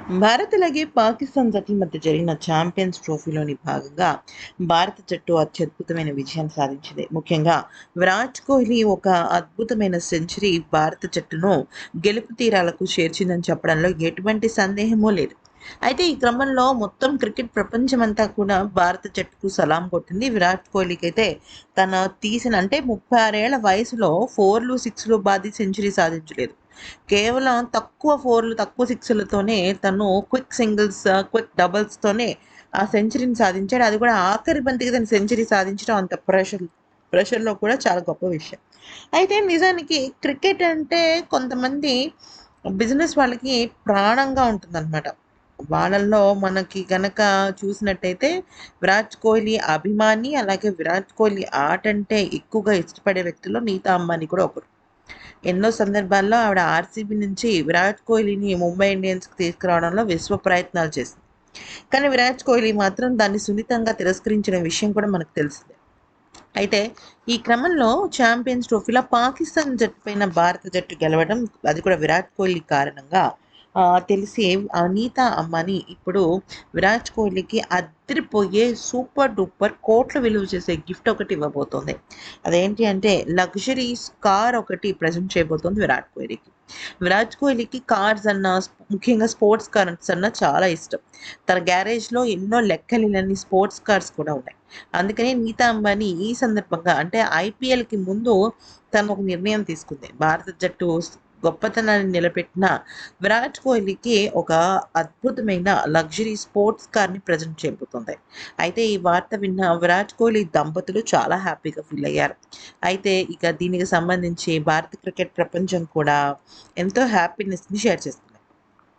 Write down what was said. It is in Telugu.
భారత్ అలాగే పాకిస్తాన్ జట్ల మధ్య జరిగిన ఛాంపియన్స్ ట్రోఫీలోని భాగంగా భారత జట్టు అత్యద్భుతమైన విజయాన్ని సాధించింది. ముఖ్యంగా విరాట్ కోహ్లీ ఒక అద్భుతమైన సెంచరీ భారత జట్టును గెలుపు తీరాలకు చేర్చిందని చెప్పడంలో ఎటువంటి సందేహమూ లేదు. అయితే ఈ క్రమంలో మొత్తం క్రికెట్ ప్రపంచమంతా కూడా భారత జట్టుకు సలాం కొట్టింది. విరాట్ కోహ్లీకైతే తన తీసిన అంటే 36 ఏళ్ల వయసులో 4లు, 6లు బాది సెంచరీ సాధించలేదు. కేవలం తక్కువ 4లు, తక్కువ 6లతోనే తను క్విక్ సింగిల్స్, క్విక్ డబుల్స్‌తోనే ఆ సెంచరీని సాధించాడు. అది కూడా ఆఖరి బంతికి తను సెంచరీ సాధించడం అంత ప్రెషర్‌లో కూడా చాలా గొప్ప విషయం. అయితే నిజానికి క్రికెట్ అంటే కొంతమంది బిజినెస్ వాళ్ళకి ప్రాణంగా ఉంటుందనమాట. వాళ్ళల్లో మనకి గనక చూసినట్టయితే విరాట్ కోహ్లీ అభిమాని, అలాగే విరాట్ కోహ్లీ ఆటంటే ఎక్కువగా ఇష్టపడే వ్యక్తుల్లో నీతా అంబానీ కూడా ఒకరు. ఎన్నో సందర్భాల్లో ఆవిడ ఆర్‌సీబీ నుంచి విరాట్ కోహ్లీని ముంబై ఇండియన్స్‌కి తీసుకురావడంలో విశ్వ ప్రయత్నాలు చేసింది. కానీ విరాట్ కోహ్లీ మాత్రం దాన్ని సున్నితంగా తిరస్కరించిన విషయం కూడా మనకు తెలిసిందే. అయితే ఈ క్రమంలో ఛాంపియన్స్ ట్రోఫీలో పాకిస్తాన్ జట్టు పైన భారత జట్టు గెలవడం, అది కూడా విరాట్ కోహ్లీ కారణంగా తెలిసి అనీతా అంబానీ ఇప్పుడు విరాట్ కోహ్లీకి అదిరిపోయే సూపర్ డూపర్ కోట్ల విలువ చేసే గిఫ్ట్ ఒకటి ఇవ్వబోతోంది. అదేంటి అంటే లగ్జరీస్ కార్ ఒకటి ప్రెజెంట్ చేయబోతోంది విరాట్ కోహ్లీకి. విరాట్ కోహ్లీకి కార్స్ అన్నా, ముఖ్యంగా స్పోర్ట్స్ కార్స్ అన్నా చాలా ఇష్టం. తన గ్యారేజ్‌లో ఎన్నో లెక్కలేనన్ని స్పోర్ట్స్ కార్స్ కూడా ఉన్నాయి. అందుకనే నీతా అంబానీ ఈ సందర్భంగా అంటే ఐపీఎల్‌కి ముందు తను ఒక నిర్ణయం తీసుకుంది. భారత జట్టు గొప్పతనాన్ని నిలబెట్టిన విరాట్ కోహ్లీకి ఒక అద్భుతమైన లగ్జరీ స్పోర్ట్స్ కార్‌ని ప్రెజెంట్ చేయబోతుంది. అయితే ఈ వార్త విన్న విరాట్ కోహ్లీ దంపతులు చాలా హ్యాపీగా ఫీల్ అయ్యారు. అయితే ఇక దీనికి సంబంధించి భారత క్రికెట్ ప్రపంచం కూడా ఎంతో హ్యాపీనెస్‌ని షేర్ చేస్తుంది.